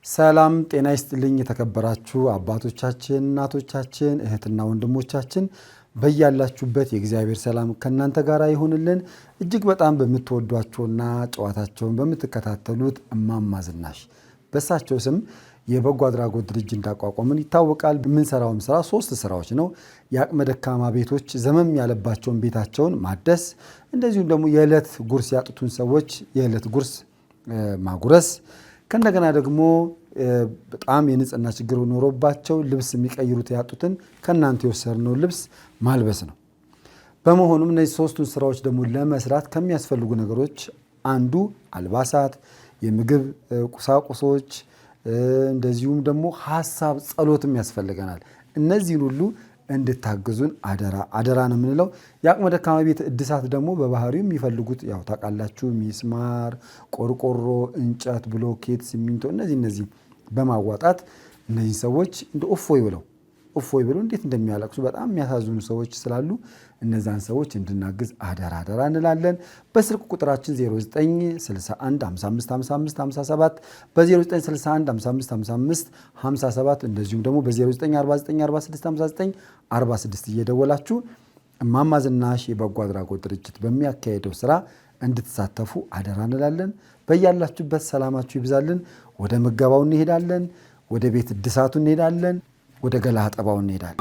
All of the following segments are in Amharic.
ሰላም ጤና ይስጥልኝ የተከበራችሁ አባቶቻችን እናቶቻችን እህትና ወንድሞቻችን በያላችሁበት የእግዚአብሔር ሰላም ከናንተ ጋር ይሁንልን። እጅግ በጣም በመትወዷቸውና ጨዋታቸውን በመተከታተሉት እማማ ዝናሽ በሳቸው ስም የበጎ አድራጎት ድርጅት እንዳቋቋምን ይታወቃል። ምን ሰራውም ስራ 3 ስራዎች ነው። የአቅመ ደካማ ቤቶች ዘመም ያለባቸውን ቤታቸውን ማደስ፣ እንደዚሁም ደግሞ የዕለት ጉርስ ያጡትን ሰዎች የዕለት ጉርስ ማጉረስ፣ ከእንደገና ደግሞ በጣም የንጽህና ችግር ኖሮባቸው ልብስ የሚቀይሩት ያጡትን ከናንተ የወሰድነው ልብስ ማልበስ ነው። በመሆኑም እነዚህ 3ቱን ስራዎች ደግሞ ለመስራት ከሚያስፈልጉ ነገሮች አንዱ አልባሳት፣ የምግብ ቁሳቁሶች፣ እንደዚሁም ደግሞ ሐሳብ ጸሎትም ያስፈልገናል። እነዚህን ሁሉ እንድታግዙን አደራ ነው የምንለው። የአቅመ ደካማ ቤት እድሳት ደግሞ በባህሪው የሚፈልጉት ያው ታውቃላችሁ፣ ሚስማር፣ ቆርቆሮ፣ እንጨት፣ ብሎኬት፣ ሲሚንቶ እነዚህ በማዋጣት እነዚህ ሰዎች እንደ እፎይ ብለው እንዴት እንደሚያለቅሱ በጣም የሚያሳዝኑ ሰዎች ስላሉ እነዛን ሰዎች እንድናግዝ አደራ እንላለን። በስልክ ቁጥራችን 0961555557 በ0961555557 እንደዚሁም ደግሞ በ0949465946 እየደወላችሁ እማማ ዝናሽ የበጎ አድራጎት ድርጅት በሚያካሄደው ስራ እንድትሳተፉ አደራ እንላለን። በያላችሁበት ሰላማችሁ ይብዛልን። ወደ ምገባው እንሄዳለን። ወደ ቤት እድሳቱ እንሄዳለን። ወደ ገላ አጠባው እንሄዳለን።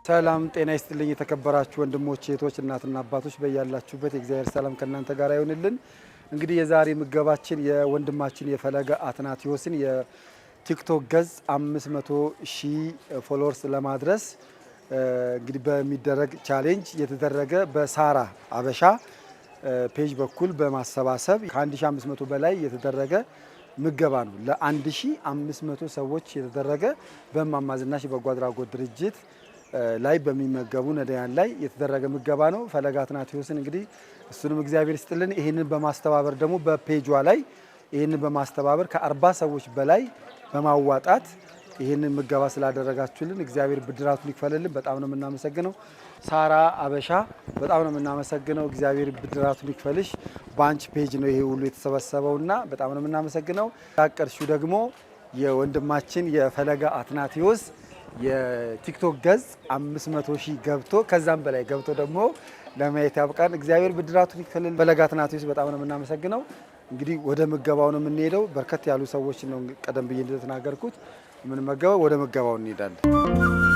ሰላም ጤና ይስጥልኝ የተከበራችሁ ወንድሞች እህቶች፣ እናትና አባቶች በያላችሁበት የእግዚአብሔር ሰላም ከናንተ ጋር ይሁንልን። እንግዲህ የዛሬ ምገባችን የወንድማችን የፈለገ አትናቴዎስን የቲክቶክ ገጽ 500,000 ፎሎወርስ ለማድረስ እንግዲህ በሚደረግ ቻሌንጅ የተደረገ በሳራ አበሻ ፔጅ በኩል በማሰባሰብ ከ1500 በላይ የተደረገ ምገባ ነው። ለ1500 ሰዎች የተደረገ በእማማ ዝናሽ የበጎ አድራጎት ድርጅት ላይ በሚመገቡ ነዳያን ላይ የተደረገ ምገባ ነው። ፈለገ አትናቴዎስን እንግዲህ እሱንም እግዚአብሔር ይስጥልን። ይህንን በማስተባበር ደግሞ በፔጇ ላይ ይህንን በማስተባበር ከ40 ሰዎች በላይ በማዋጣት ይህንን ምገባ ስላደረጋችሁልን እግዚአብሔር ብድራቱን ይክፈልልን። በጣም ነው የምናመሰግነው። ሳራ አበሻ በጣም ነው የምናመሰግነው። እግዚአብሔር ብድራቱን ይክፈልሽ። ባንች ፔጅ ነው ይሄ ሁሉ የተሰበሰበውና በጣም ነው የምናመሰግነው። ያቀርሹ ደግሞ የወንድማችን የፈለገ አትናቴዎስ የቲክቶክ ገጽ 500,000 ገብቶ ከዛም በላይ ገብቶ ደግሞ ለማየት ያብቃን። እግዚአብሔር ብድራቱን ይክፈልል። ፈለገ አትናቴዎስ በጣም ነው የምናመሰግነው። እንግዲህ ወደ ምገባው ነው የምንሄደው። በርከት ያሉ ሰዎች ነው ቀደም ብዬ እንደተናገርኩት የምንመገበው። ወደ ምገባው እንሄዳለን።